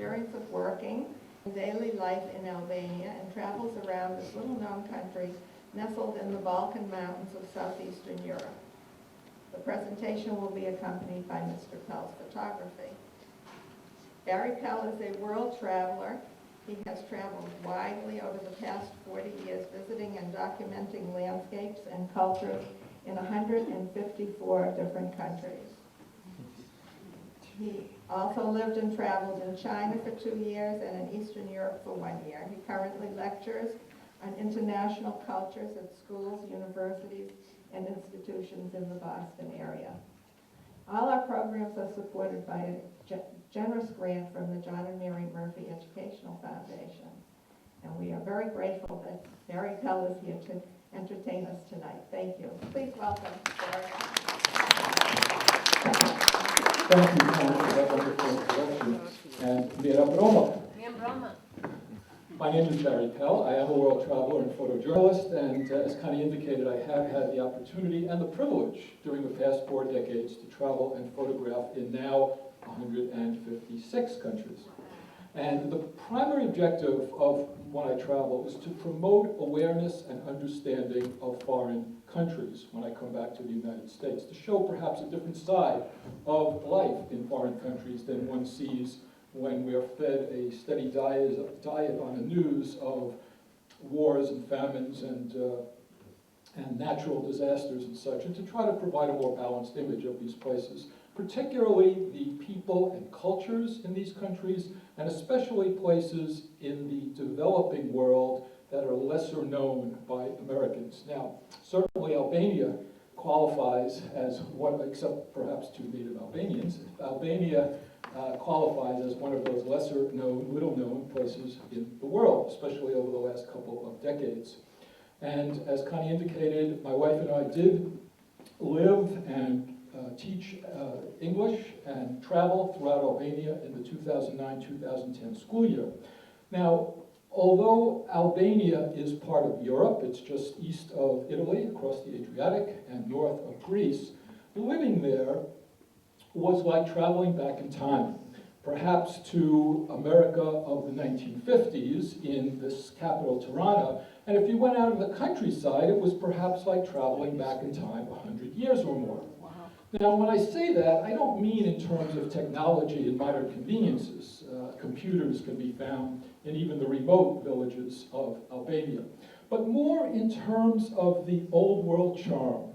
experience of working and daily life in Albania and travels around this little-known country nestled in the Balkan Mountains of southeastern Europe. The presentation will be accompanied by Mr. Pell's photography. Barry Pell is a world traveler. He has traveled widely over the past 40 years, visiting and documenting landscapes and cultures in 154 different countries. He also lived and traveled in China for 2 years and in Eastern Europe for 1 year. He currently lectures on international cultures at schools, universities, and institutions in the Boston area. All our programs are supported by a generous grant from the John and Mary Murphy Educational Foundation. And we are very grateful that Barry Pell is here to entertain us tonight. Thank you. Please welcome Barry. Thank you, Connie, for that wonderful introduction. And Mira Broma. My name is Barry Pell. I am a world traveler and photojournalist, and as Connie indicated, I have had the opportunity and the privilege during the past 4 decades to travel and photograph in now 156 countries. And the primary objective of when I travel is to promote awareness and understanding of foreign countries when I come back to the United States, to show perhaps a different side of life in foreign countries than one sees when we're fed a steady diet on the news of wars and famines and natural disasters and such, and to try to provide a more balanced image of these places, particularly the people and cultures in these countries, and especially places in the developing world that are lesser known by Americans. Now, certainly Albania qualifies as one, except perhaps to native Albanians, Albania qualifies as one of those lesser known, little known places in the world, especially over the last couple of decades. And as Connie indicated, my wife and I did live and teach English and travel throughout Albania in the 2009-2010 school year. Now, although Albania is part of Europe, it's just east of Italy, across the Adriatic, and north of Greece, living there was like traveling back in time, perhaps to America of the 1950s in this capital, Tirana. And if you went out in the countryside, it was perhaps like traveling back in time 100 years or more. Now, when I say that, I don't mean in terms of technology and modern conveniences. Computers can be found in even the remote villages of Albania, but more in terms of the old world charm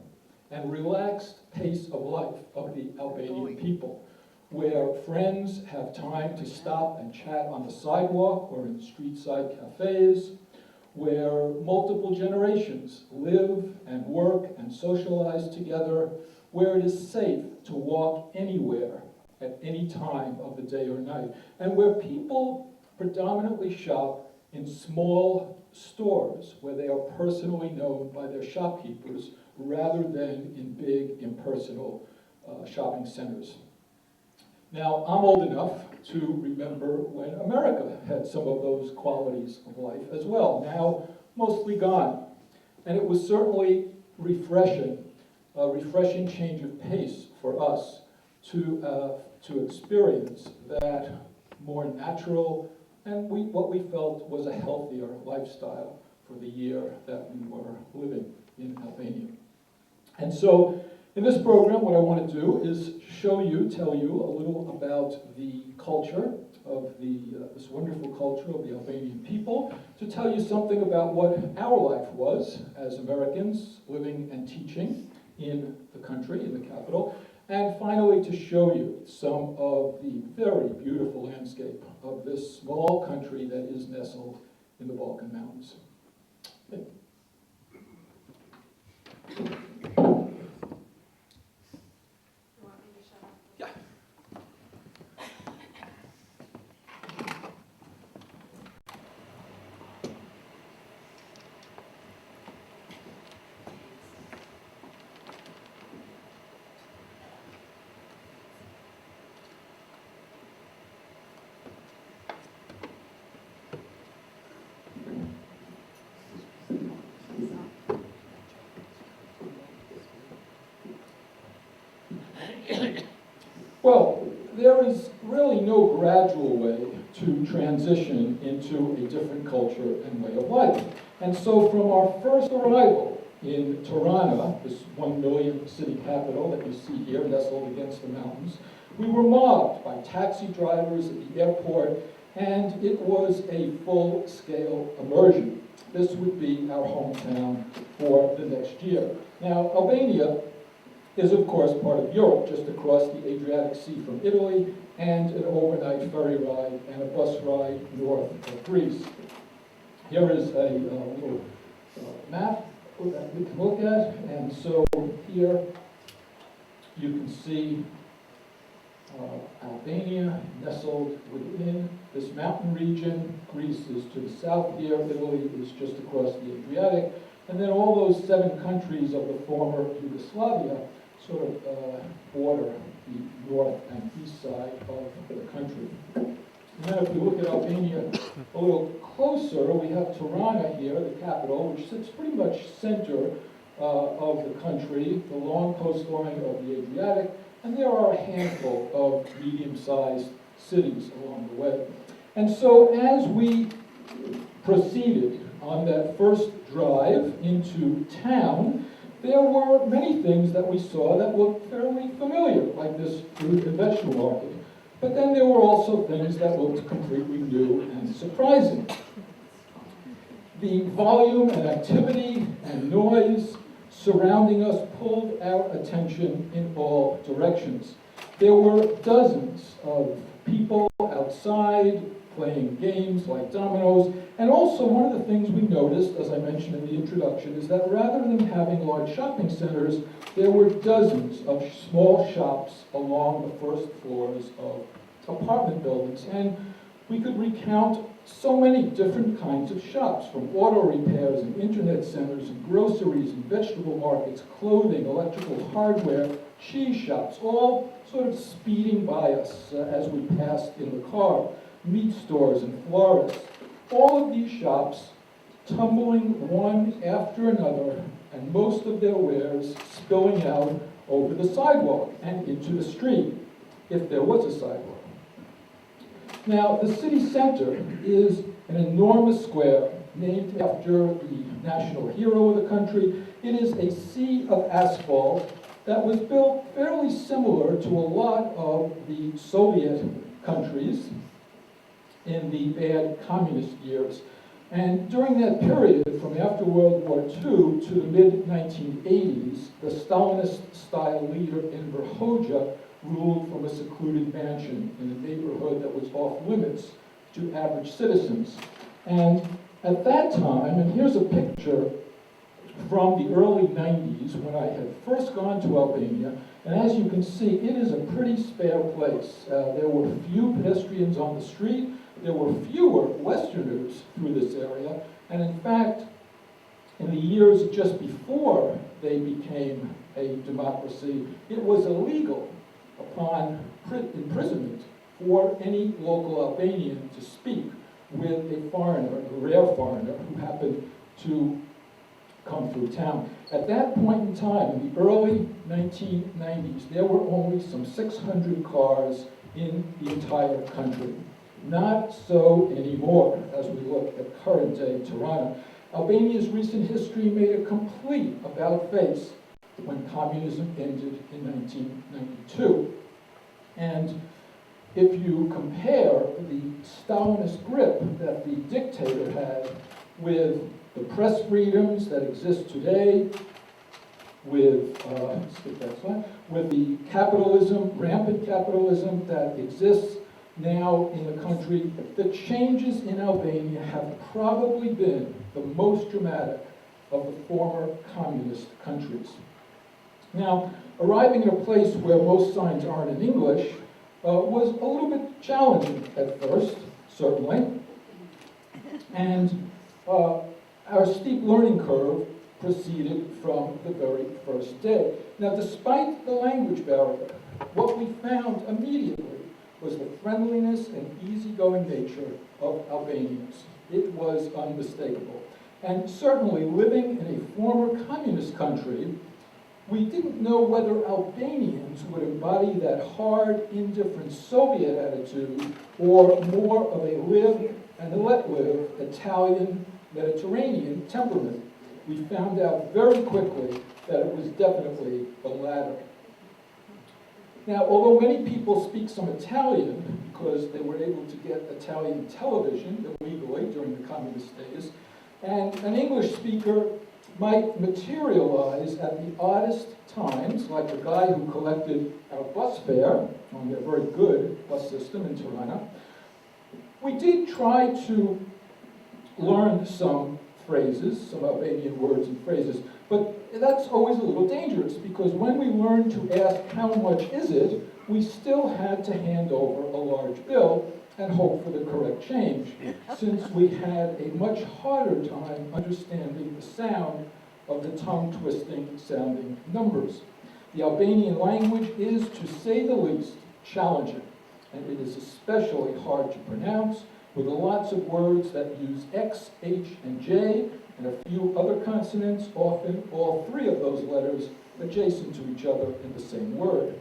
and relaxed pace of life of the Albanian people, where friends have time to stop and chat on the sidewalk or in street-side cafes, where multiple generations live and work and socialize together, where it is safe to walk anywhere at any time of the day or night, and where people predominantly shop in small stores where they are personally known by their shopkeepers rather than in big impersonal shopping centers. Now, I'm old enough to remember when America had some of those qualities of life as well, now mostly gone. And it was certainly refreshing, a refreshing change of pace for us to experience that more natural and what we felt was a healthier lifestyle for the year that we were living in Albania. And so, in this program, what I want to do is tell you a little about the culture of this wonderful culture of the Albanian people, to tell you something about what our life was as Americans living and teaching in the country, in the capital, and finally to show you some of the very beautiful landscape of this small country that is nestled in the Balkan Mountains. Well, there is really no gradual way to transition into a different culture and way of life. And so from our first arrival in Tirana, this 1 million city capital that you see here nestled against the mountains, we were mobbed by taxi drivers at the airport, and it was a full-scale immersion. This would be our hometown for the next year. Now, Albania is, of course, part of Europe, just across the Adriatic Sea from Italy, and an overnight ferry ride and a bus ride north of Greece. Here is a little map that we can look at, and so here you can see Albania nestled within this mountain region. Greece is to the south here, Italy is just across the Adriatic, and then all those 7 countries of the former Yugoslavia sort of border the north and east side of the country. Now if we look at Albania a little closer, we have Tirana here, the capital, which sits pretty much center of the country, the long coastline of the Adriatic, and there are a handful of medium-sized cities along the way. And so as we proceeded on that first drive into town, there were many things that we saw that looked fairly familiar, like this fruit and vegetable market. But then there were also things that looked completely new and surprising. The volume and activity and noise surrounding us pulled our attention in all directions. There were dozens of people outside playing games like dominoes, and also one of the things we noticed, as I mentioned in the introduction, is that rather than having large shopping centers, there were dozens of small shops along the first floors of apartment buildings, and we could recount so many different kinds of shops, from auto repairs and internet centers and groceries and vegetable markets, clothing, electrical hardware, cheese shops, all sort of speeding by us as we passed in the car, meat stores and florists. All of these shops tumbling one after another, and most of their wares spilling out over the sidewalk and into the street, if there was a sidewalk. Now, the city center is an enormous square named after the national hero of the country. It is a sea of asphalt that was built fairly similar to a lot of the Soviet countries in the bad communist years. And during that period, from after World War II to the mid-1980s, the Stalinist-style leader Enver Hoxha ruled from a secluded mansion in a neighborhood that was off limits to average citizens. And at that time, and here's a picture from the early 90s when I had first gone to Albania, and as you can see, it is a pretty spare place. There were few pedestrians on the street, there were fewer Westerners through this area, and in fact, in the years just before they became a democracy, it was illegal upon imprisonment for any local Albanian to speak with a foreigner, a rare foreigner, who happened to come through town. At that point in time, in the early 1990s, there were only some 600 cars in the entire country. Not so anymore, as we look at current-day Tirana. Albania's recent history made a complete about-face when communism ended in 1992. And if you compare the Stalinist grip that the dictator had with the press freedoms that exist today, with the capitalism, rampant capitalism that exists now in the country, the changes in Albania have probably been the most dramatic of the former communist countries. Now, arriving at a place where most signs aren't in English was a little bit challenging at first, certainly. And our steep learning curve proceeded from the very first day. Now, despite the language barrier, what we found immediately was the friendliness and easygoing nature of Albanians. It was unmistakable. And certainly living in a former communist country, We didn't know whether Albanians would embody that hard, indifferent Soviet attitude or more of a live and let live Italian, Mediterranean temperament. We found out very quickly that it was definitely the latter. Now, although many people speak some Italian because they were able to get Italian television illegally during the communist days, and an English speaker might materialize at the oddest times, like the guy who collected our bus fare on their very good bus system in Tirana, we did try to learn some phrases, some Albanian words and phrases, but that's always a little dangerous because when we learned to ask how much is it, we still had to hand over a large bill and hope for the correct change, since we had a much harder time understanding the sound of the tongue-twisting sounding numbers. The Albanian language is, to say the least, challenging, and it is especially hard to pronounce, with lots of words that use X, H, and J, and a few other consonants, often all three of those letters adjacent to each other in the same word.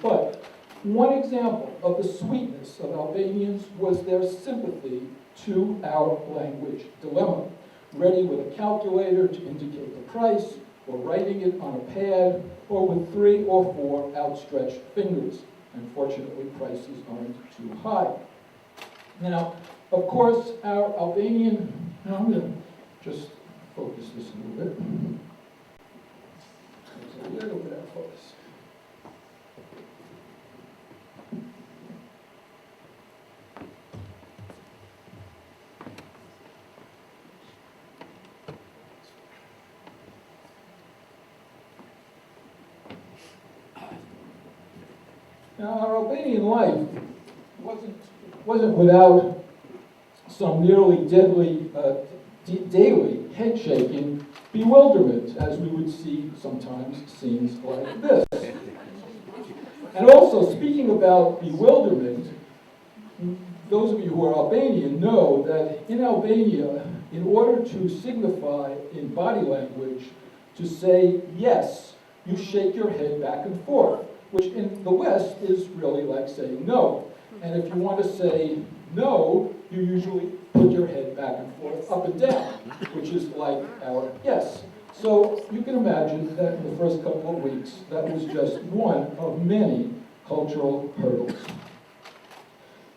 But one example of the sweetness of Albanians was their sympathy to our language dilemma, ready with a calculator to indicate the price, or writing it on a pad, or with 3 or 4 outstretched fingers. Unfortunately, prices aren't too high. Now, of course, our Albanian, now I'm going to just focus this a little bit. There's a little bit out of focus. Now, our Albanian life wasn't without some nearly deadly, daily head-shaking bewilderment, as we would see sometimes scenes like this. And also, speaking about bewilderment, those of you who are Albanian know that in Albania, in order to signify in body language to say yes, you shake your head back and forth, which in the West is really like saying no. And if you want to say no, you usually put your head back and forth, up and down, which is like our yes. So you can imagine that in the first couple of weeks, that was just one of many cultural hurdles.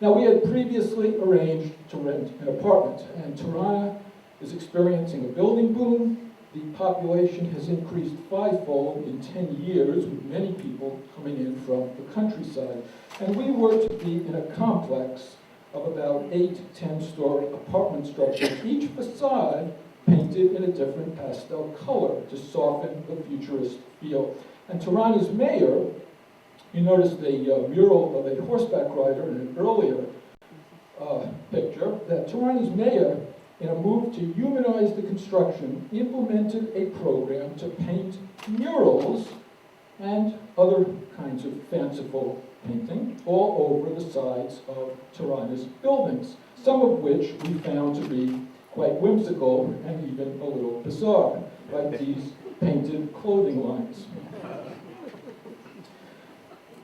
Now, we had previously arranged to rent an apartment, and Tirana is experiencing a building boom. The population has increased 5-fold in 10 years, with many people coming in from the countryside. And we were to be in a complex of about 8 10-story apartment structures, each facade painted in a different pastel color to soften the futurist feel. And Tirana's mayor, you noticed a mural of a horseback rider in an earlier picture, that Tirana's mayor, in a move to humanize the construction, implemented a program to paint murals and other kinds of fanciful painting all over the sides of Tirana's buildings, some of which we found to be quite whimsical and even a little bizarre, like these painted clothing lines.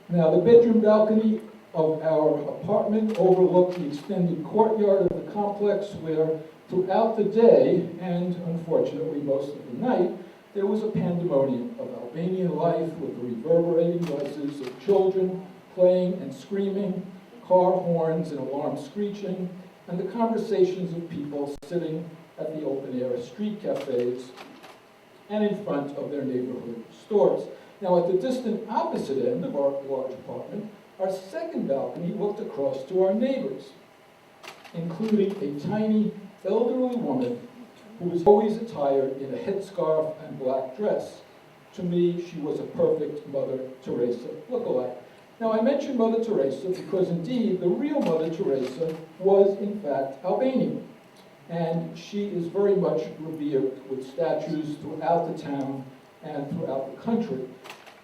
Now, the bedroom balcony of our apartment overlooked the extended courtyard of the complex, where throughout the day, and unfortunately most of the night, there was a pandemonium of Albanian life with the reverberating noises of children playing and screaming, car horns and alarms screeching, and the conversations of people sitting at the open-air street cafes and in front of their neighborhood stores. Now, at the distant opposite end of our large apartment, our second balcony looked across to our neighbors, including a tiny elderly woman who was always attired in a headscarf and black dress. To me, she was a perfect Mother Teresa lookalike. Now, I mention Mother Teresa because indeed the real Mother Teresa was in fact Albanian, and she is very much revered with statues throughout the town and throughout the country.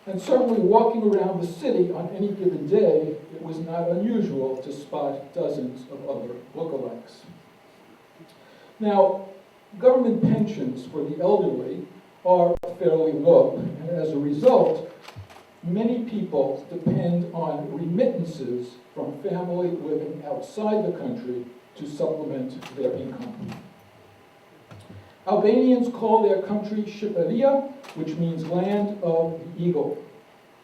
And certainly walking around the city on any given day, it was not unusual to spot dozens of other lookalikes. Now, government pensions for the elderly are fairly low. And as a result, many people depend on remittances from family living outside the country to supplement their income. Albanians call their country Shqipëria, which means land of the eagle.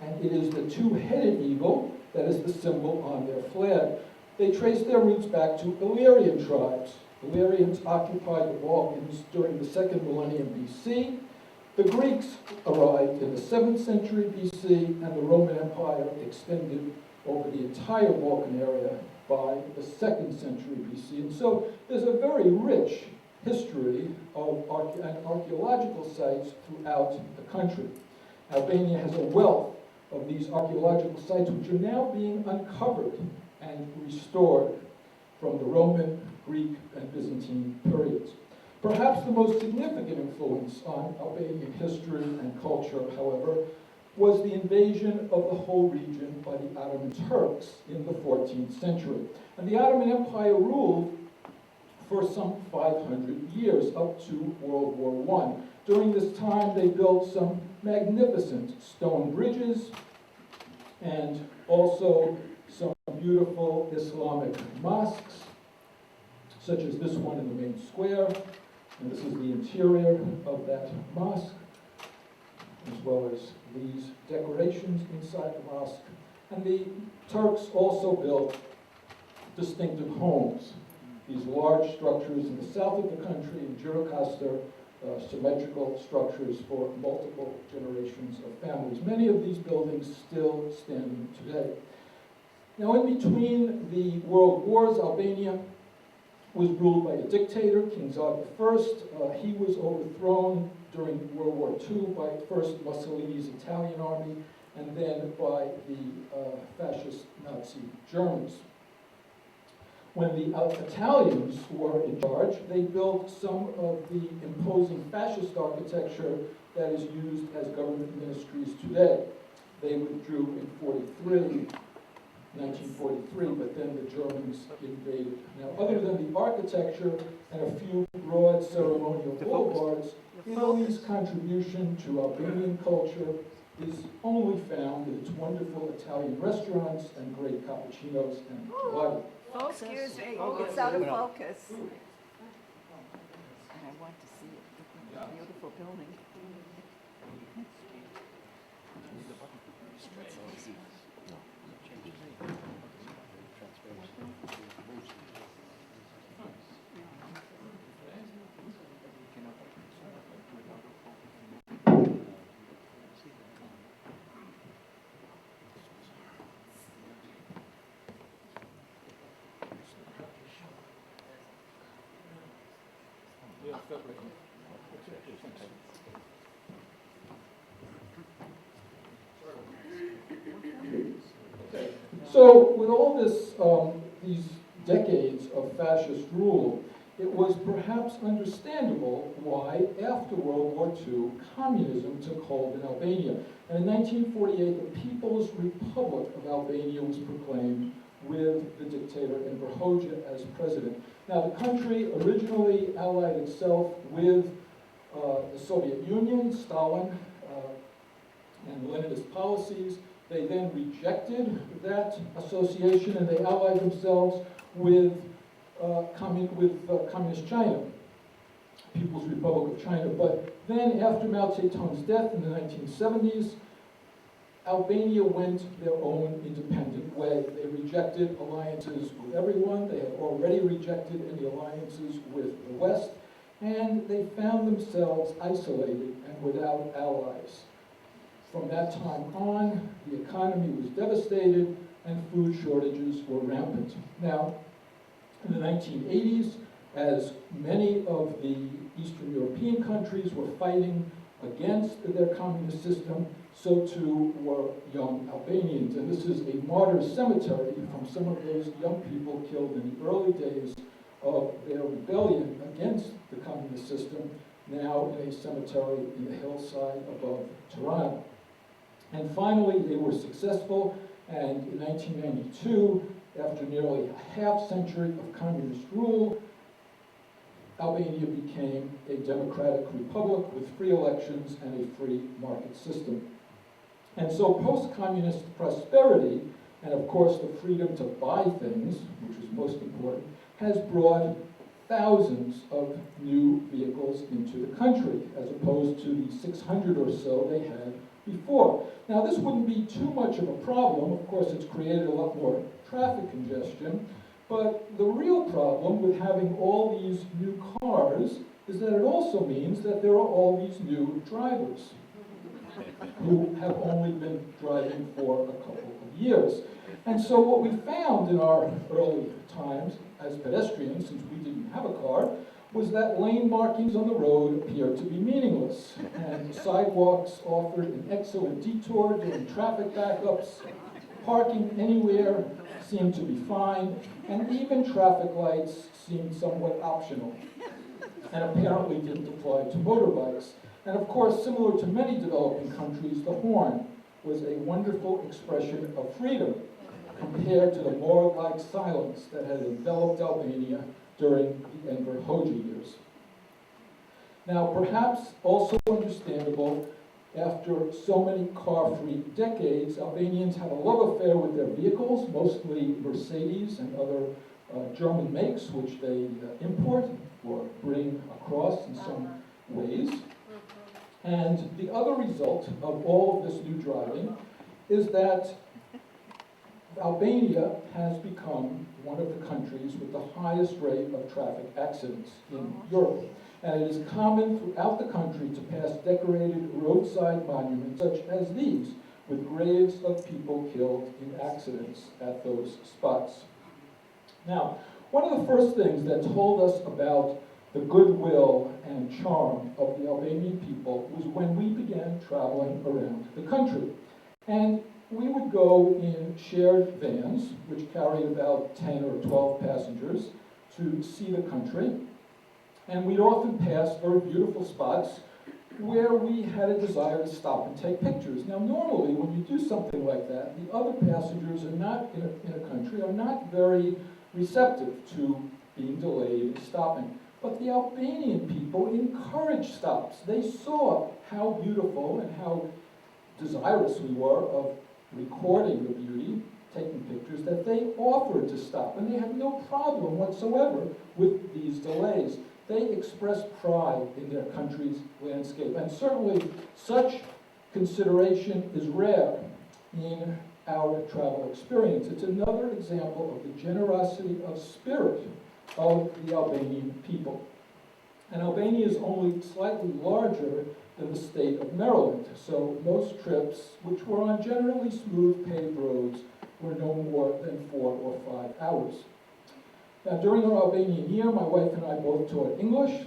And it is the two-headed eagle that is the symbol on their flag. They trace their roots back to Illyrian tribes. Illyrians occupied the Balkans during the second millennium BC. The Greeks arrived in the 7th century BC, and the Roman Empire extended over the entire Balkan area by the 2nd century BC. And so there's a very rich history of archaeological sites throughout the country. Albania has a wealth of these archaeological sites which are now being uncovered and restored from the Roman, Greek, and Byzantine periods. Perhaps the most significant influence on Albanian history and culture, however, was the invasion of the whole region by the Ottoman Turks in the 14th century. And the Ottoman Empire ruled for some 500 years, up to World War I. During this time, they built some magnificent stone bridges and also some beautiful Islamic mosques, such as this one in the main square. And this is the interior of that mosque, as well as these decorations inside the mosque. And the Turks also built distinctive homes, these large structures in the south of the country, in Gjirokastër, symmetrical structures for multiple generations of families. Many of these buildings still standing today. Now, in between the world wars, Albania was ruled by a dictator, King Zog I. He was overthrown during World War II by first Mussolini's Italian army and then by the fascist Nazi Germans. When the Italians were in charge, they built some of the imposing fascist architecture that is used as government ministries today. They withdrew in 1943, but then the Germans invaded. Now, other than the architecture and a few broad ceremonial boulevards, Italy's contribution to Albanian culture is only found in its wonderful Italian restaurants and great cappuccinos and gelati. Excuse me, it's out of focus. And I want to see it. It's a beautiful building. So, with all this, these decades of fascist rule, it was perhaps understandable why, after World War II, communism took hold in Albania. And in 1948, the People's Republic of Albania was proclaimed with the dictator Enver Hoxha as president. Now, the country originally allied itself with the Soviet Union, Stalin, and Leninist policies. They then rejected that association and they allied themselves with Communist China, People's Republic of China. But then, after Mao Zedong's death in the 1970s, Albania went their own independent way. They rejected alliances with everyone. They had already rejected any alliances with the West, and they found themselves isolated and without allies. From that time on, the economy was devastated and food shortages were rampant. Now, in the 1980s, as many of the Eastern European countries were fighting against their communist system, so too were young Albanians. And this is a martyr cemetery from some of those young people killed in the early days of their rebellion against the communist system, now in a cemetery in the hillside above Tirana. And finally, they were successful, and in 1992, after nearly a half century of communist rule, Albania became a democratic republic with free elections and a free market system. And so post-communist prosperity, and of course the freedom to buy things, which is most important, has brought thousands of new vehicles into the country, as opposed to the 600 or so they had before. Now, this wouldn't be too much of a problem. Of course, it's created a lot more traffic congestion. But the real problem with having all these new cars is that it also means that there are all these new drivers who have only been driving for a couple of years. And so what we found in our early times as pedestrians, since we didn't have a car, was that lane markings on the road appeared to be meaningless, and sidewalks offered an excellent detour during traffic backups. Parking anywhere seemed to be fine, and even traffic lights seemed somewhat optional, and apparently didn't apply to motorbikes. And of course, similar to many developing countries, the horn was a wonderful expression of freedom compared to the morgue-like silence that had enveloped Albania during the Enver Hoxha years. Now, perhaps also understandable, after so many car-free decades, Albanians had a love affair with their vehicles, mostly Mercedes and other German makes, which they import or bring across in some ways. And the other result of all of this new driving is that Albania has become one of the countries with the highest rate of traffic accidents in Europe. And it is common throughout the country to pass decorated roadside monuments such as these, with graves of people killed in accidents at those spots. Now, one of the first things that told us about the goodwill and charm of the Albanian people was when we began traveling around the country. And we would go in shared vans, which carried about 10 or 12 passengers, to see the country. And we'd often pass very beautiful spots where we had a desire to stop and take pictures. Now, normally, when you do something like that, the other passengers are not in a country are not very receptive to being delayed and stopping. But the Albanian people encouraged stops. They saw how beautiful and how desirous we were of recording the beauty, taking pictures, that they offered to stop. And they had no problem whatsoever with these delays. They expressed pride in their country's landscape. And certainly such consideration is rare in our travel experience. It's another example of the generosity of spirit of the Albanian people. And Albania is only slightly larger than the state of Maryland, so most trips, which were on generally smooth paved roads, were no more than 4 or 5 hours. Now, during our Albanian year, my wife and I both taught English,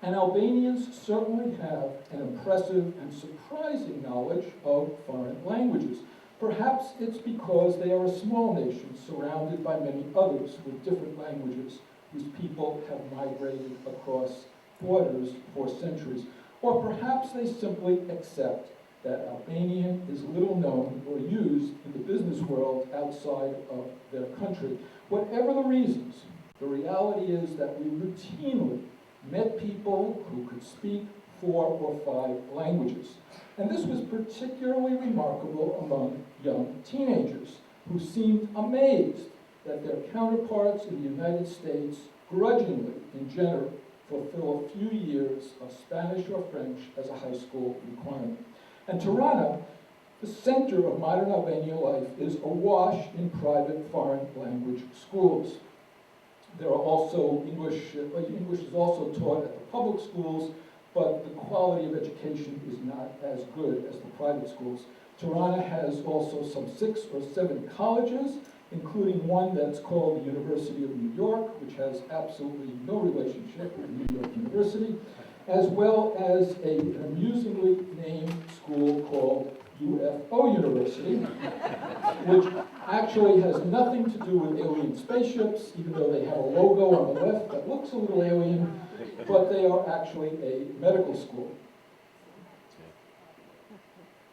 and Albanians certainly have an impressive and surprising knowledge of foreign languages. Perhaps it's because they are a small nation surrounded by many others with different languages whose people have migrated across borders for centuries. Or perhaps they simply accept that Albanian is little known or used in the business world outside of their country. Whatever the reasons, the reality is that we routinely met people who could speak 4 or 5 languages. And this was particularly remarkable among young teenagers who seemed amazed that their counterparts in the United States grudgingly, in general, fulfill a few years of Spanish or French as a high school requirement. And Tirana, the center of modern Albanian life, is awash in private foreign language schools. There are also English is also taught at the public schools, but the quality of education is not as good as the private schools. Tirana has also some 6 or 7 colleges, including one that's called the University of New York, which has absolutely no relationship with New York University, as well as an amusingly named school called UFO University, which actually has nothing to do with alien spaceships, even though they have a logo on the left that looks a little alien, but they are actually a medical school.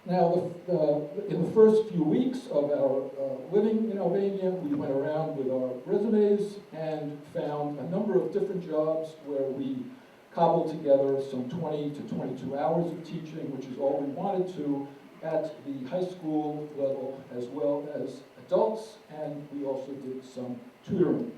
Now, in the first few weeks of our living in Albania, we went around with our resumes and found a number of different jobs where we cobbled together some 20 to 22 hours of teaching, which is all we wanted to, at the high school level as well as adults, and we also did some tutoring.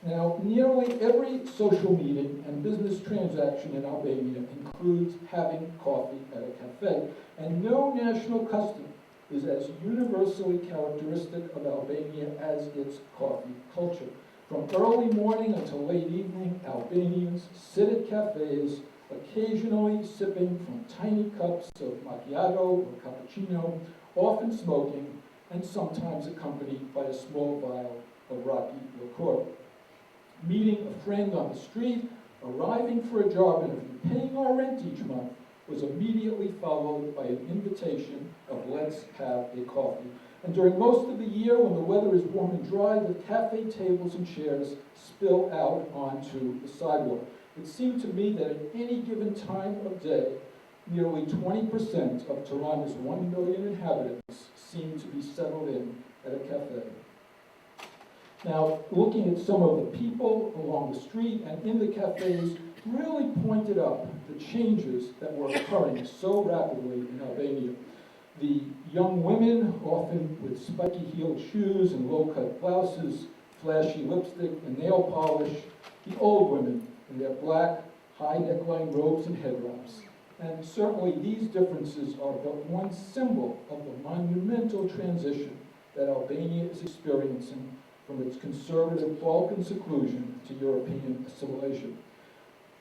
Now, nearly every social meeting and business transaction in Albania includes having coffee at a cafe, and no national custom is as universally characteristic of Albania as its coffee culture. From early morning until late evening, Albanians sit at cafes, occasionally sipping from tiny cups of macchiato or cappuccino, often smoking, and sometimes accompanied by a small vial of rocky liqueur. Meeting a friend on the street, arriving for a job interview, paying our rent each month was immediately followed by an invitation of let's have a coffee. And during most of the year, when the weather is warm and dry, the cafe tables and chairs spill out onto the sidewalk. It seemed to me that at any given time of day, nearly 20% of Tirana's 1 million inhabitants seemed to be settled in at a cafe. Now, looking at some of the people along the street and in the cafes really pointed up the changes that were occurring so rapidly in Albania. The young women, often with spiky-heeled shoes and low-cut blouses, flashy lipstick and nail polish. The old women in their black, high neckline robes and head wraps. And certainly these differences are but one symbol of the monumental transition that Albania is experiencing from its conservative Balkan seclusion to European assimilation.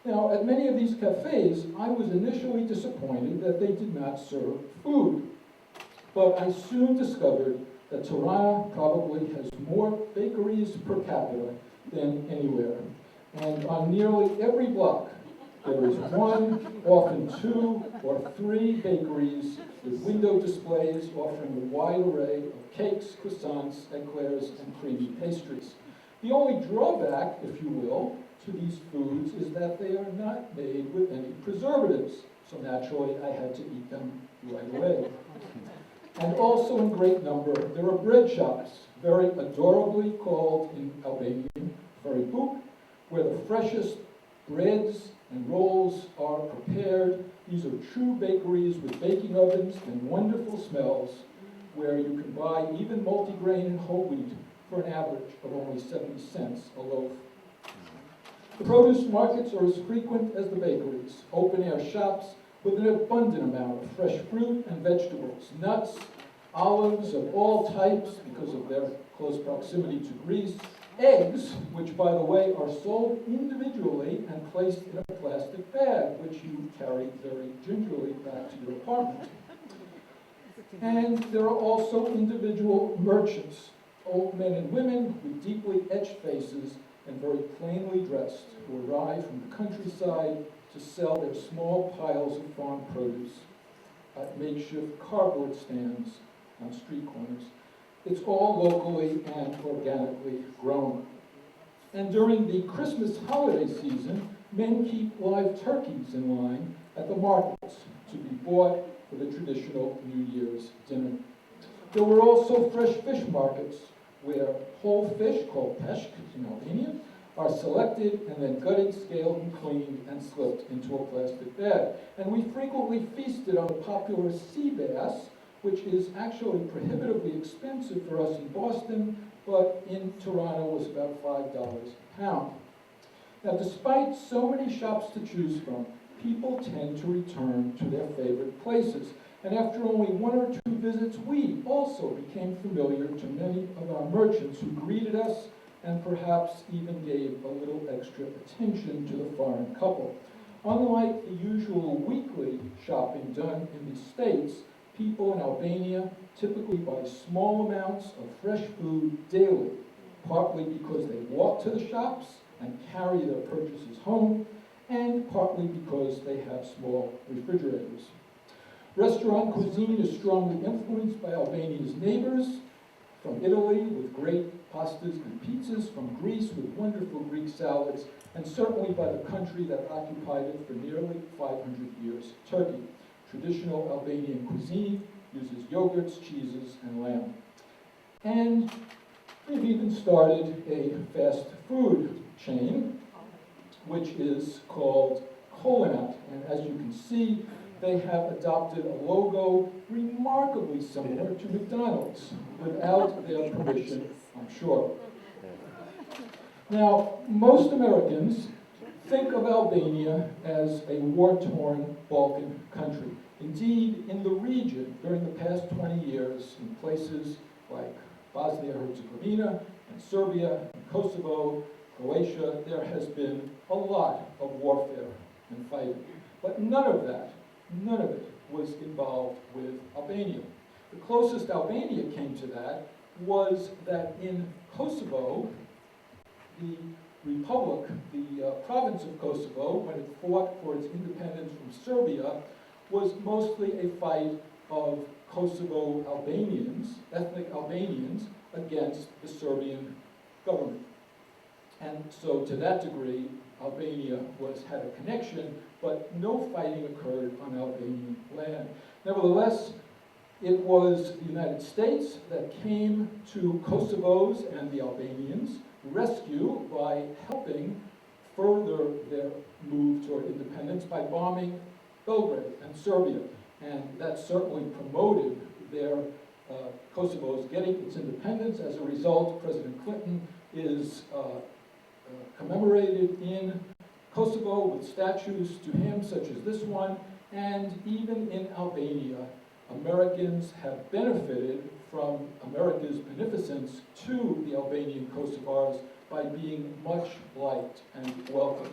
Now, at many of these cafes, I was initially disappointed that they did not serve food. But I soon discovered that Tirana probably has more bakeries per capita than anywhere. And on nearly every block, there is one, often two or three bakeries with window displays offering a wide array of cakes, croissants, eclairs, and creamy pastries. The only drawback, if you will, to these foods is that they are not made with any preservatives. So naturally, I had to eat them right away. And also in great number, there are bread shops, very adorably called in Albanian, Faripuk, where the freshest breads and rolls are prepared. These are true bakeries with baking ovens and wonderful smells, where you can buy even multigrain and whole wheat for an average of only 70 cents a loaf. The produce markets are as frequent as the bakeries, open-air shops with an abundant amount of fresh fruit and vegetables, nuts, olives of all types because of their close proximity to Greece, eggs, which by the way are sold individually and placed in a plastic bag, which you carry very gingerly back to your apartment. And there are also individual merchants, old men and women with deeply etched faces and very plainly dressed, who arrive from the countryside to sell their small piles of farm produce at makeshift cardboard stands on street corners. It's all locally and organically grown. And during the Christmas holiday season, men keep live turkeys in line at the markets to be bought for the traditional New Year's dinner. There were also fresh fish markets where whole fish, called peshk in Albanian, are selected and then gutted, scaled, and cleaned and slipped into a plastic bag. And we frequently feasted on the popular sea bass, which is actually prohibitively expensive for us in Boston, but in Tirana was about $5 a pound. Now, despite so many shops to choose from, people tend to return to their favorite places. And after only one or two visits, we also became familiar to many of our merchants who greeted us and perhaps even gave a little extra attention to the foreign couple. Unlike the usual weekly shopping done in the States, people in Albania typically buy small amounts of fresh food daily, partly because they walk to the shops and carry their purchases home, and partly because they have small refrigerators. Restaurant cuisine is strongly influenced by Albania's neighbors, from Italy with great pastas and pizzas, from Greece with wonderful Greek salads, and certainly by the country that occupied it for nearly 500 years, Turkey. traditional Albanian cuisine, uses yogurts, cheeses, and lamb. And they've even started a fast food chain, which is called Kolanat. And as you can see, they have adopted a logo remarkably similar to McDonald's, without their permission, I'm sure. Now, most Americans think of Albania as a war-torn Balkan country. Indeed, in the region, during the past 20 years, in places like Bosnia-Herzegovina and Serbia and Kosovo, Croatia, there has been a lot of warfare and fighting. But none of it was involved with Albania. The closest Albania came to that was that in Kosovo, the republic, the province of Kosovo, when it fought for its independence from Serbia, was mostly a fight of Kosovo Albanians, ethnic Albanians, against the Serbian government. And so to that degree, Albania had a connection, but no fighting occurred on Albanian land. Nevertheless, it was the United States that came to Kosovo's and the Albanians' rescue by helping further their move toward independence by bombing Belgrade and Serbia. And that certainly promoted their Kosovo's getting its independence. As a result, President Clinton is commemorated in Kosovo with statues to him, such as this one, and even in Albania, Americans have benefited from America's beneficence to the Albanian Kosovars by being much liked and welcomed.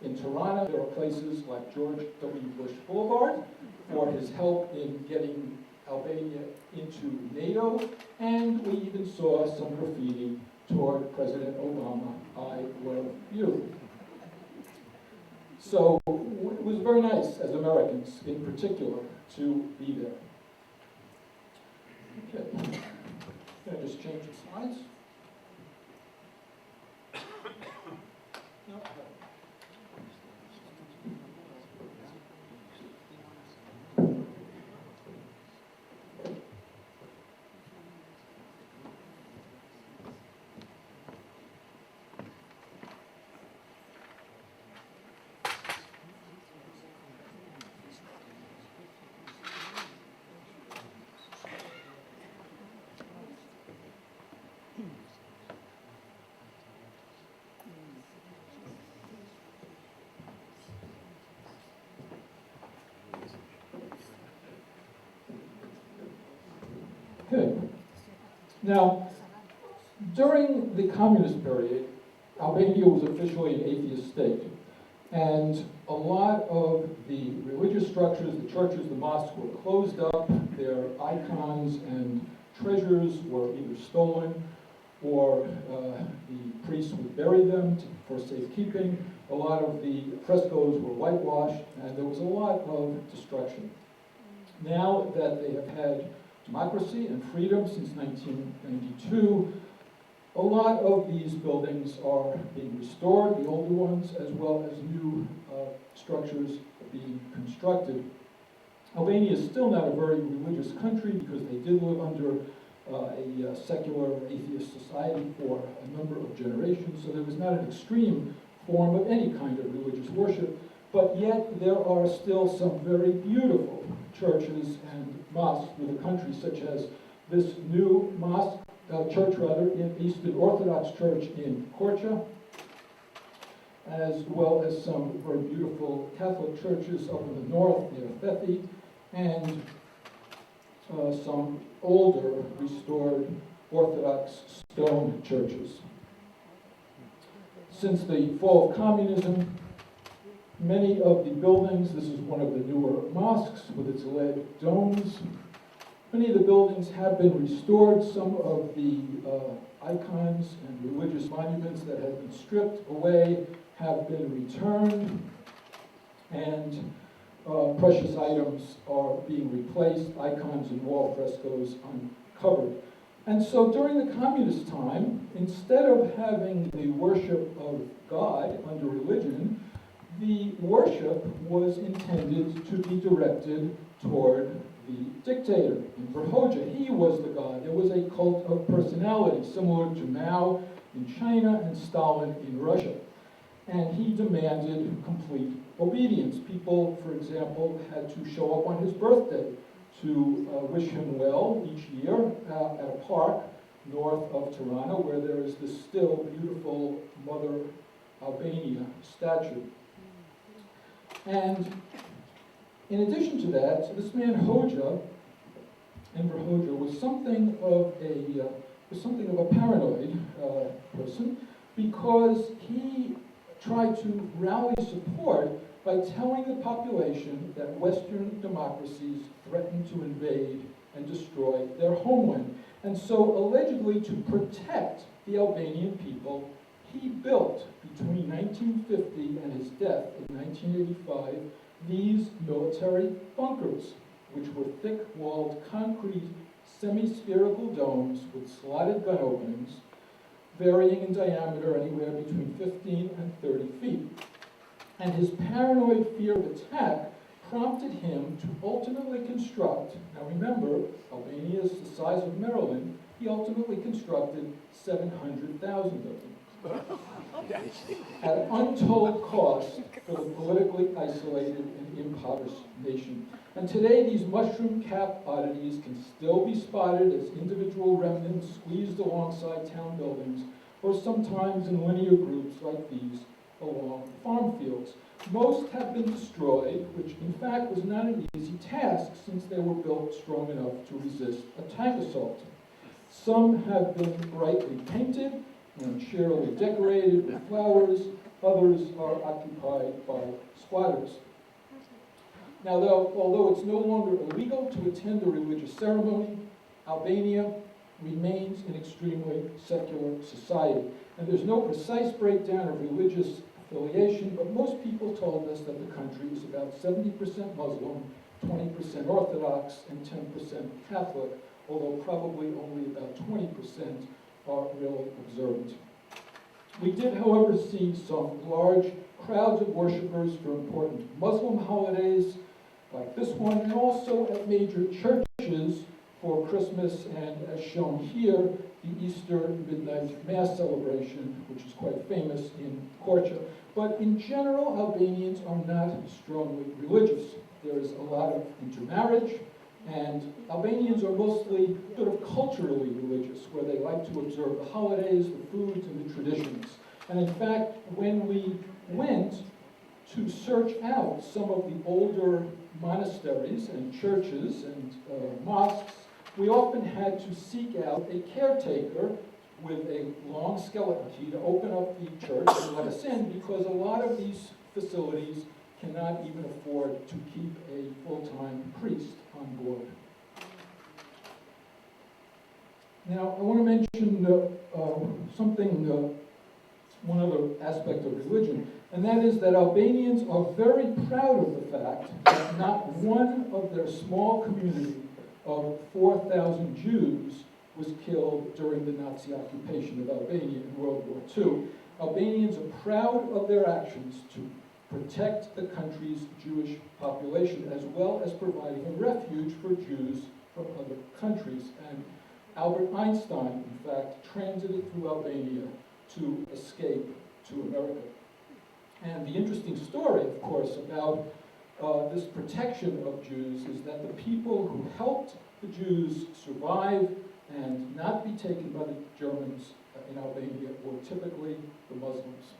In Tirana, there are places like George W. Bush Boulevard for his help in getting Albania into NATO, and we even saw some graffiti toward President Obama, "I love you." So it was very nice, as Americans in particular, to be there. Okay, I'm going to just change the slides. No. Okay. Now, during the communist period, Albania was officially an atheist state. And a lot of the religious structures, the churches, the mosques were closed up. Their icons and treasures were either stolen or the priests would bury them for safekeeping. A lot of the frescoes were whitewashed, and there was a lot of destruction. Now that they have had democracy and freedom since 1992, a lot of these buildings are being restored, the older ones, as well as new structures being constructed. Albania is still not a very religious country because they did live under a secular atheist society for a number of generations, so there was not an extreme form of any kind of religious worship, but yet there are still some very beautiful churches and mosques in the country, such as this new mosque, church rather, in Eastern Orthodox Church in Korça, as well as some very beautiful Catholic churches up in the north near Thethi, and some older restored Orthodox stone churches. Since the fall of communism, many of the buildings, this is one of the newer mosques with its lead domes, many of the buildings have been restored. Some of the icons and religious monuments that have been stripped away have been returned, and precious items are being replaced, icons and wall frescoes uncovered. And so during the communist time, instead of having the worship of God under religion, the worship was intended to be directed toward the dictator, Emperor Hoja. He was the god. There was a cult of personality, similar to Mao in China and Stalin in Russia. And he demanded complete obedience. People, for example, had to show up on his birthday to wish him well each year at a park north of Tirana, where there is this still beautiful Mother Albania statue. And in addition to that, this man Hoja, Emperor Hoja, was something of a paranoid person, because he tried to rally support by telling the population that Western democracies threatened to invade and destroy their homeland. And so, allegedly, to protect the Albanian people, he built, between 1950 and his death in 1985, these military bunkers, which were thick-walled concrete semi-spherical domes with slotted gun openings, varying in diameter anywhere between 15 and 30 feet. And his paranoid fear of attack prompted him to ultimately construct, now remember, Albania is the size of Maryland, he ultimately constructed 700,000 of them. At an untold cost for the politically isolated and impoverished nation. And today, these mushroom-capped oddities can still be spotted as individual remnants squeezed alongside town buildings, or sometimes in linear groups like these along farm fields. Most have been destroyed, which in fact was not an easy task, since they were built strong enough to resist a tank assault. Some have been brightly painted and cheerily decorated with flowers. Others are occupied by squatters. Now, although it's no longer illegal to attend a religious ceremony, Albania remains an extremely secular society. And there's no precise breakdown of religious affiliation, but most people told us that the country is about 70% Muslim, 20% Orthodox, and 10% Catholic, although probably only about 20% are really observant. We did, however, see some large crowds of worshipers for important Muslim holidays, like this one, and also at major churches for Christmas, and as shown here, the Easter Midnight Mass celebration, which is quite famous in Korça. But in general, Albanians are not strongly religious. There is a lot of intermarriage, and Albanians are mostly sort of culturally religious, where they like to observe the holidays, the foods, and the traditions. And in fact, when we went to search out some of the older monasteries and churches and mosques, we often had to seek out a caretaker with a long skeleton key to open up the church and let us in, because a lot of these facilities cannot even afford to keep a full-time priest on board. Now, I want to mention one other aspect of religion, and that is that Albanians are very proud of the fact that not one of their small community of 4,000 Jews was killed during the Nazi occupation of Albania in World War II. Albanians are proud of their actions to protect the country's Jewish population, as well as providing a refuge for Jews from other countries. And Albert Einstein, in fact, transited through Albania to escape to America. And the interesting story, of course, about this protection of Jews is that the people who helped the Jews survive and not be taken by the Germans in Albania were typically the Muslims.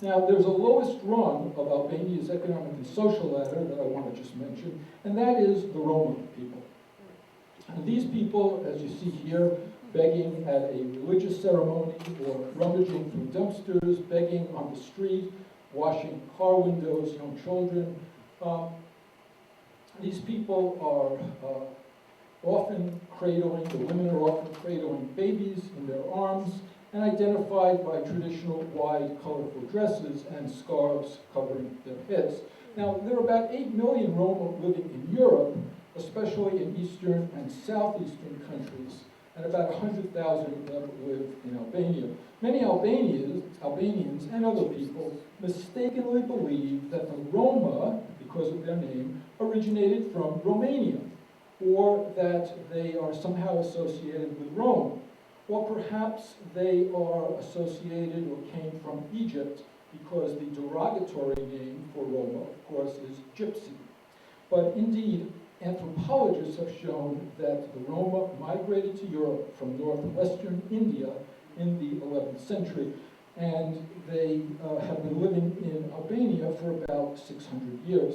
Now, there's a lowest rung of Albania's economic and social ladder that I want to just mention, and that is the Roma people. And these people, as you see here, begging at a religious ceremony or rummaging through dumpsters, begging on the street, washing car windows, young children. These people are often cradling, the women are often cradling babies in their arms, and identified by traditional wide, colorful dresses and scarves covering their heads. Now, there are about 8 million Roma living in Europe, especially in Eastern and Southeastern countries. and about 100,000 of them live in Albania. Many Albanians and other people mistakenly believe that the Roma, because of their name, originated from Romania, or that they are somehow associated with Rome, or perhaps they are associated or came from Egypt, because the derogatory name for Roma, of course, is gypsy. But indeed, anthropologists have shown that the Roma migrated to Europe from northwestern India in the 11th century, and they have been living in Albania for about 600 years.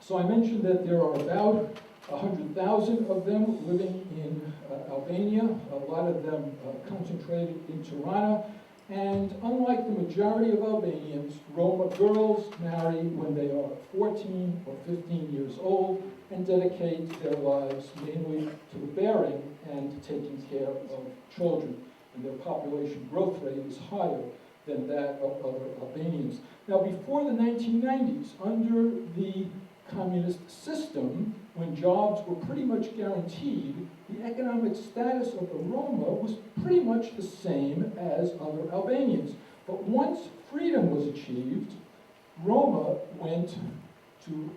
So I mentioned that there are about 100,000 of them living in Albania, a lot of them concentrated in Tirana. And unlike the majority of Albanians, Roma girls marry when they are 14 or 15 years old and dedicate their lives mainly to the bearing and taking care of children. And their population growth rate is higher than that of other Albanians. Now, before the 1990s, under the communist system, when jobs were pretty much guaranteed, the economic status of the Roma was pretty much the same as other Albanians. But once freedom was achieved, Roma went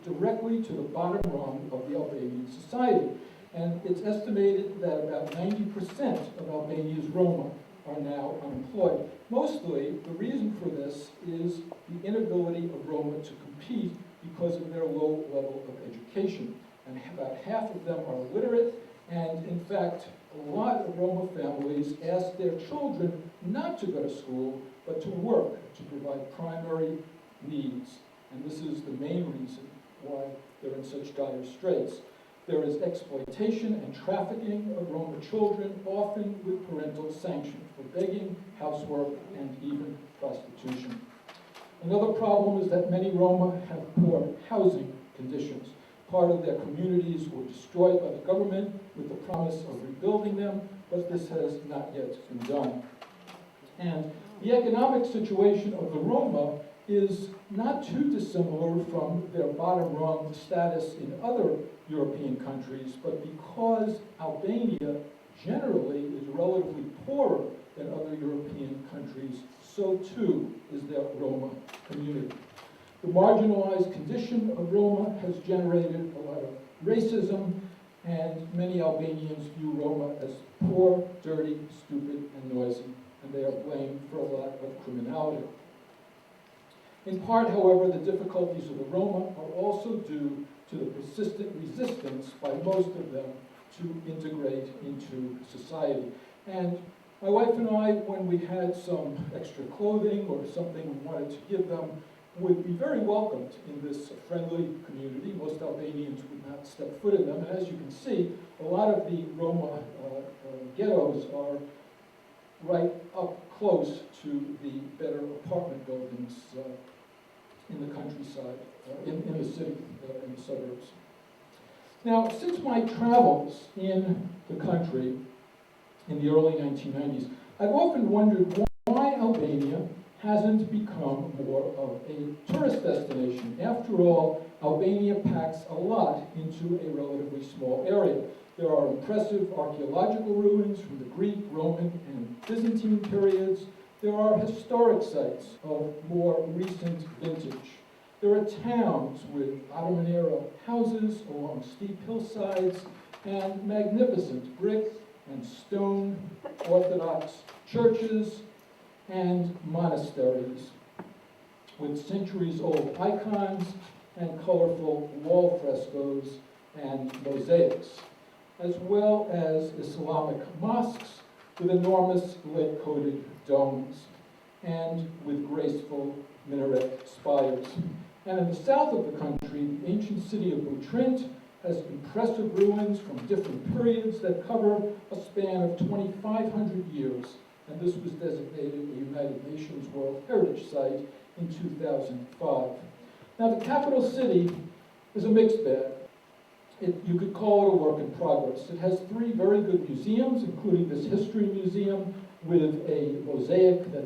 directly to the bottom rung of the Albanian society. And it's estimated that about 90% of Albania's Roma are now unemployed. Mostly, the reason for this is the inability of Roma to compete because of their low level of education. And about half of them are illiterate, and in fact, a lot of Roma families ask their children not to go to school, but to work to provide primary needs. And this is the main reason why they're in such dire straits. There is exploitation and trafficking of Roma children, often with parental sanction, for begging, housework, and even prostitution. Another problem is that many Roma have poor housing conditions. Part of their communities were destroyed by the government with the promise of rebuilding them, but this has not yet been done. And the economic situation of the Roma is not too dissimilar from their bottom rung status in other European countries, but because Albania generally is relatively poorer than other European countries, so too is their Roma community. The marginalized condition of Roma has generated a lot of racism, and many Albanians view Roma as poor, dirty, stupid, and noisy, and they are blamed for a lot of criminality. In part, however, the difficulties of the Roma are also due to the persistent resistance by most of them to integrate into society. And my wife and I, when we had some extra clothing or something we wanted to give them, would be very welcomed in this friendly community. Most Albanians would not step foot in them. And as you can see, a lot of the Roma ghettos are right up close to the better apartment buildings in the countryside, in the city, in the suburbs. Now, since my travels in the country in the early 1990s, I've often wondered why Albania hasn't become more of a tourist destination. After all, Albania packs a lot into a relatively small area. There are impressive archaeological ruins from the Greek, Roman, and Byzantine periods. There are historic sites of more recent vintage. There are towns with Ottoman-era houses along steep hillsides and magnificent brick and stone Orthodox churches and monasteries with centuries-old icons and colorful wall frescoes and mosaics, as well as Islamic mosques with enormous lead-coated domes and with graceful minaret spires. And in the south of the country, the ancient city of Butrint has impressive ruins from different periods that cover a span of 2,500 years. And this was designated a United Nations World Heritage Site in 2005. Now, the capital city is a mixed bag. You could call it a work in progress. It has 3 very good museums, including this history museum with a mosaic that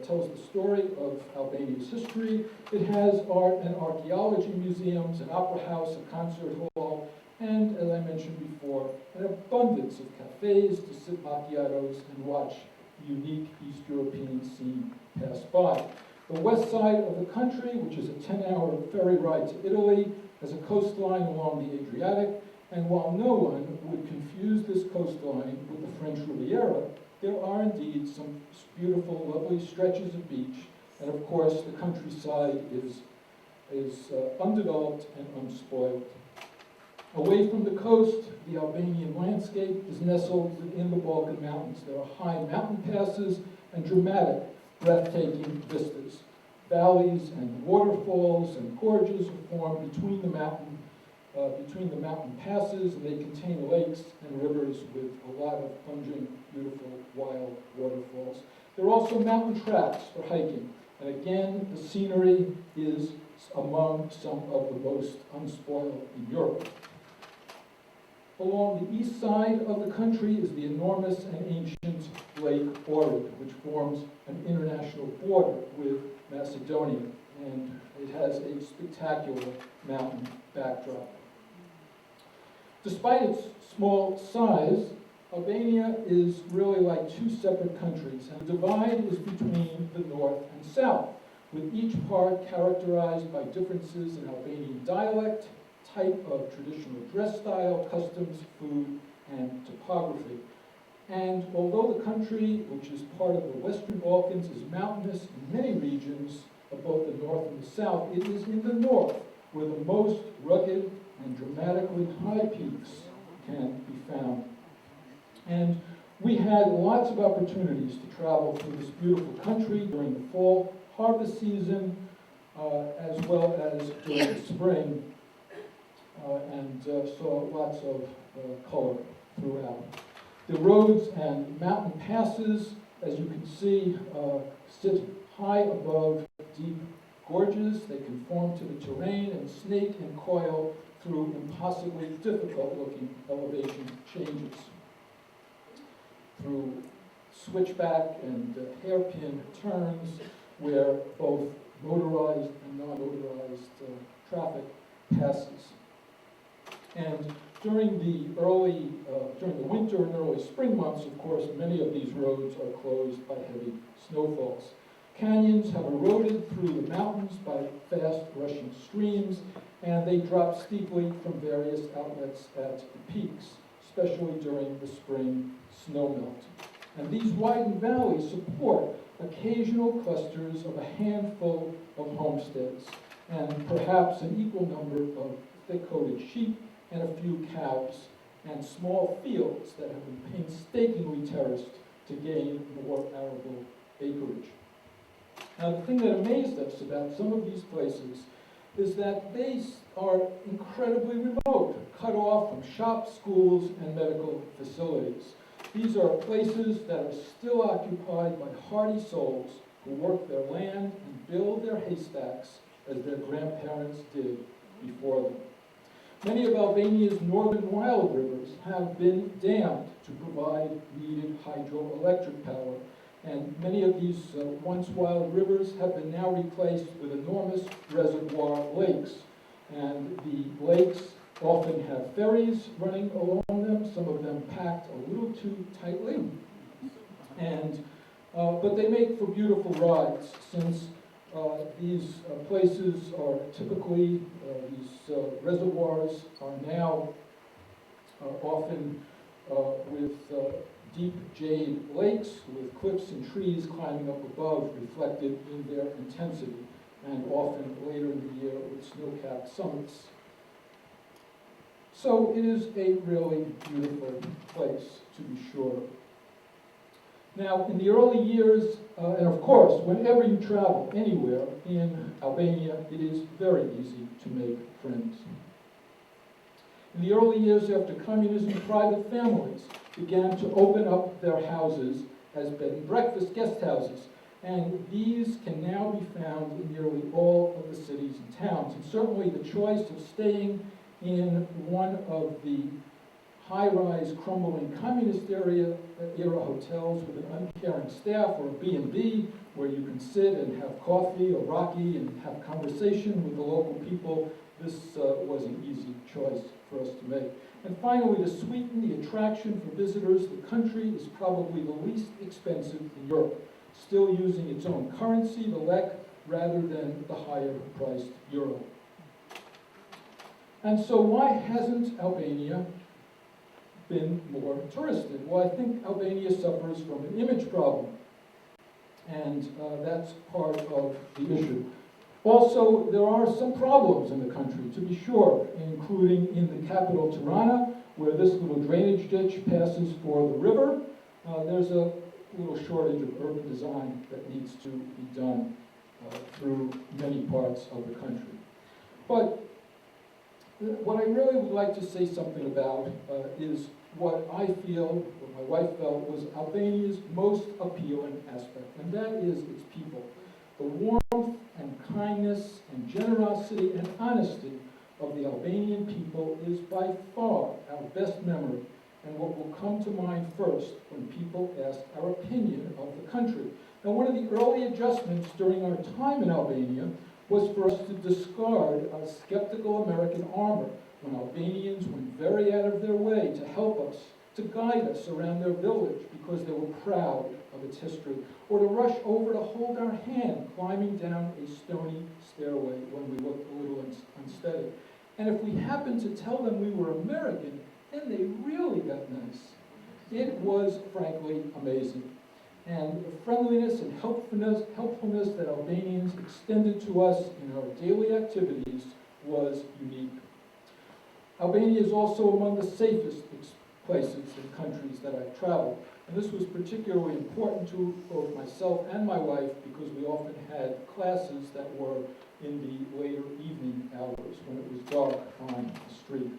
tells the story of Albania's history. It has art and archaeology museums, an opera house, a concert hall, and, as I mentioned before, an abundance of cafes to sip macchiatos and watch the unique East European scene pass by. The west side of the country, which is a 10-hour ferry ride to Italy, has a coastline along the Adriatic, and while no one would confuse this coastline with the French Riviera, there are indeed some beautiful, lovely stretches of beach, and of course the countryside is undeveloped and unspoiled. Away from the coast, the Albanian landscape is nestled within the Balkan Mountains. There are high mountain passes and dramatic, breathtaking vistas. Valleys and waterfalls and gorges are formed between the mountain passes, and they contain lakes and rivers with a lot of plunging, beautiful, wild waterfalls. There are also mountain tracks for hiking, and again, the scenery is among some of the most unspoiled in Europe. Along the east side of the country is the enormous and ancient Lake Ohrid, which forms an international border with Macedonia, and it has a spectacular mountain backdrop. Despite its small size, Albania is really like two separate countries, and the divide is between the north and south, with each part characterized by differences in Albanian dialect, type of traditional dress style, customs, food, and topography. And although the country, which is part of the Western Balkans, is mountainous in many regions of both the north and the south, it is in the north where the most rugged and dramatically high peaks can be found. And we had lots of opportunities to travel through this beautiful country during the fall harvest season, as well as during the spring, and saw lots of color throughout. The roads and mountain passes, as you can see, sit high above deep gorges. They conform to the terrain and snake and coil through impossibly difficult-looking elevation changes. Through switchback and hairpin turns where both motorized and non-motorized traffic passes. And during the winter and early spring months, of course, many of these roads are closed by heavy snowfalls. Canyons have eroded through the mountains by fast rushing streams, and they drop steeply from various outlets at the peaks, especially during the spring snowmelt. And these widened valleys support occasional clusters of a handful of homesteads, and perhaps an equal number of thick-coated sheep and a few cows, and small fields that have been painstakingly terraced to gain more arable acreage. Now, the thing that amazed us about some of these places is that they are incredibly remote, cut off from shops, schools, and medical facilities. These are places that are still occupied by hardy souls who work their land and build their haystacks as their grandparents did before them. Many of Albania's northern wild rivers have been dammed to provide needed hydroelectric power, and many of these once wild rivers have been now replaced with enormous reservoir lakes. And the lakes often have ferries running along them, some of them packed a little too tightly. And, but they make for beautiful rides, since these places are typically, these reservoirs are now often with deep jade lakes with cliffs and trees climbing up above reflected in their intensity, and often later in the year with snow-capped summits. So it is a really beautiful place, to be sure. Now, in the early years, and of course, whenever you travel anywhere in Albania, it is very easy to make friends. In the early years after communism, private families began to open up their houses as bed and breakfast guest houses, and these can now be found in nearly all of the cities and towns. And certainly the choice of staying in one of the high-rise, crumbling communist-era hotels with an uncaring staff, or a B&B where you can sit and have coffee or raki and have conversation with the local people, this was an easy choice for us to make. And finally, to sweeten the attraction for visitors, the country is probably the least expensive in Europe, still using its own currency, the lek, rather than the higher-priced euro. And so why hasn't Albania been more touristed? Well, I think Albania suffers from an image problem, and that's part of the issue. Also, there are some problems in the country, to be sure, including in the capital, Tirana, where this little drainage ditch passes for the river. There's a little shortage of urban design that needs to be done through many parts of the country. But what I really would like to say something about is what I feel, what my wife felt, was Albania's most appealing aspect, and that is its people. The warmth and kindness and generosity and honesty of the Albanian people is by far our best memory, and what will come to mind first when people ask our opinion of the country. Now, one of the early adjustments during our time in Albania was for us to discard our skeptical American armor when Albanians went very out of their way to help us, to guide us around their village because they were proud of its history, or to rush over to hold our hand climbing down a stony stairway when we looked a little unsteady. And if we happened to tell them we were American, then they really got nice. It was, frankly, amazing. And the friendliness and helpfulness that Albanians extended to us in our daily activities was unique. Albania is also among the safest places and countries that I've traveled. And this was particularly important to both myself and my wife because we often had classes that were in the later evening hours when it was dark on the street.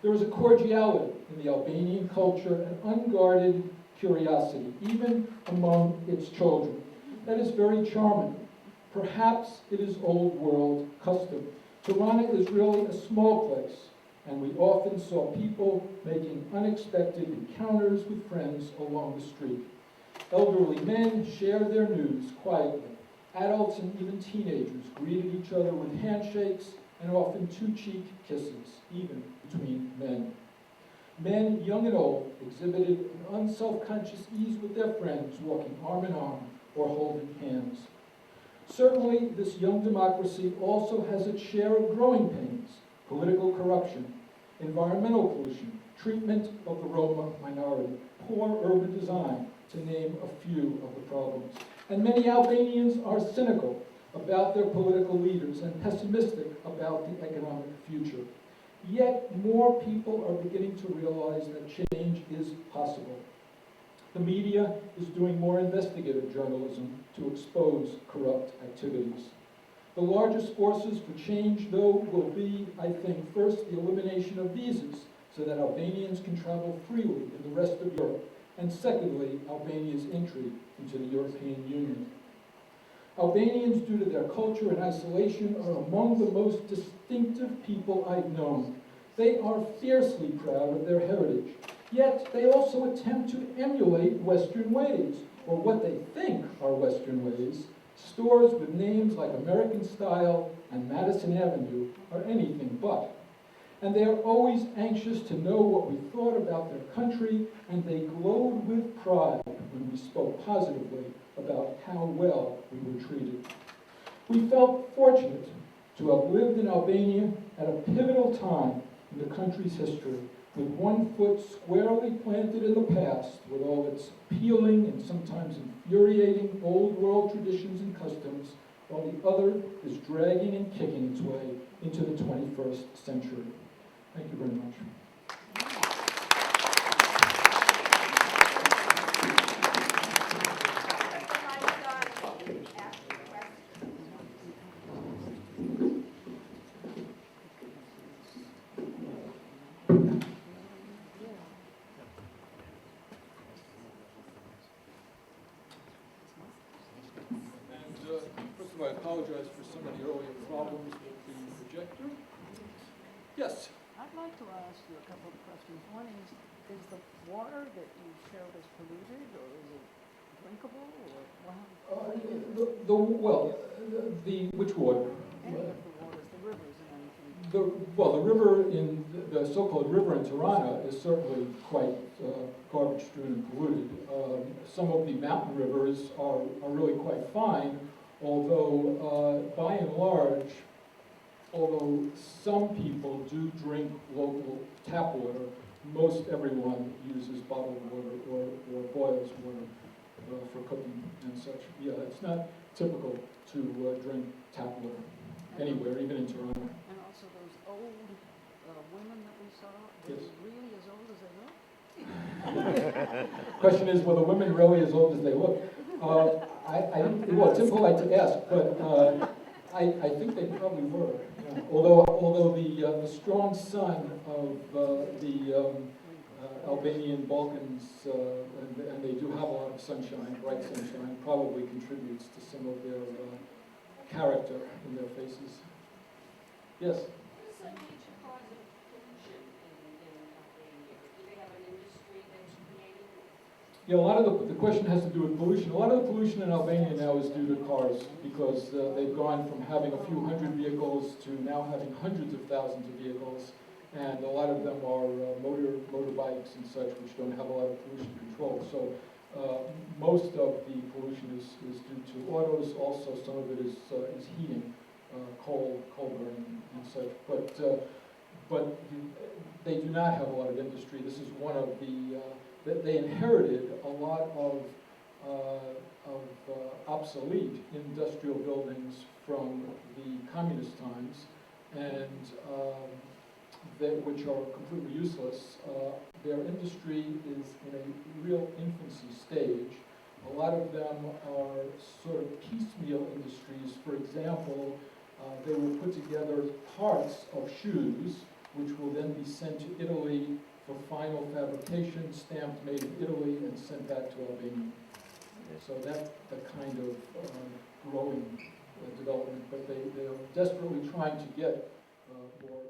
There was a cordiality in the Albanian culture, an unguarded curiosity, even among its children. That is very charming. Perhaps it is old world custom. Tirana is really a small place, and we often saw people making unexpected encounters with friends along the street. Elderly men shared their news quietly. Adults and even teenagers greeted each other with handshakes and often two-cheek kisses, even between men. Men, young and old, exhibited an unself-conscious ease with their friends, walking arm in arm or holding hands. Certainly, this young democracy also has its share of growing pains: political corruption, environmental pollution, treatment of the Roma minority, poor urban design, to name a few of the problems. And many Albanians are cynical about their political leaders and pessimistic about the economic future. Yet more people are beginning to realize that change is possible. The media is doing more investigative journalism to expose corrupt activities. The largest forces for change, though, will be, I think, first the elimination of visas so that Albanians can travel freely in the rest of Europe, and secondly, Albania's entry into the European Union. Albanians, due to their culture and isolation, are among the most distinctive people I've known. They are fiercely proud of their heritage, yet they also attempt to emulate Western ways, or what they think are Western ways. Stores with names like American Style and Madison Avenue are anything but. And they are always anxious to know what we thought about their country, and they glowed with pride when we spoke positively about how well we were treated. We felt fortunate to have lived in Albania at a pivotal time in the country's history, with one foot squarely planted in the past with all its appealing and sometimes infuriating old world traditions and customs, while the other is dragging and kicking its way into the 21st century. Thank you very much. First of all, I apologize for some of the earlier problems with the projector. Yes? I'd like to ask you a couple of questions. questions. One is the water that you showed as polluted, or is it drinkable, or what do you do? Which water? Any of the waters, the rivers and anything? The river in, the so-called river in Tirana is certainly quite garbage strewn and polluted. Some of the mountain rivers are really quite fine, although by and large, although some people do drink local tap water, most everyone uses bottled water or boils water for cooking and such. Yeah, it's not typical to drink tap water anywhere, even in Toronto. And also those old women that we saw, were Yes. they really as old as they look? Question is, were the women really as old as they look? Well, it's impolite to ask, but I think they probably were. Yeah. Although the strong sun of the Albanian Balkans, and they do have a lot of sunshine, bright sunshine, probably contributes to some of their character in their faces. Yes? What is the major cause of pollution in Albania? Do they have an industry that's creating? Yeah, a lot of the question has to do with pollution. A lot of the pollution in Albania now is due to cars because they've gone from having a few hundred vehicles to now having hundreds of thousands of vehicles. And a lot of them are motorbikes and such, which don't have a lot of pollution control. So most of the pollution is due to autos. Also, some of it is heating, coal burning and such. But they do not have a lot of industry. This is one of the they inherited a lot of obsolete industrial buildings from the communist times, and which are completely useless. Their industry is in a real infancy stage. A lot of them are sort of piecemeal industries. For example, they will put together parts of shoes, which will then be sent to Italy for final fabrication, stamped, made in Italy, and sent back to Albania. So that's the kind of growing development, but they are desperately trying to get more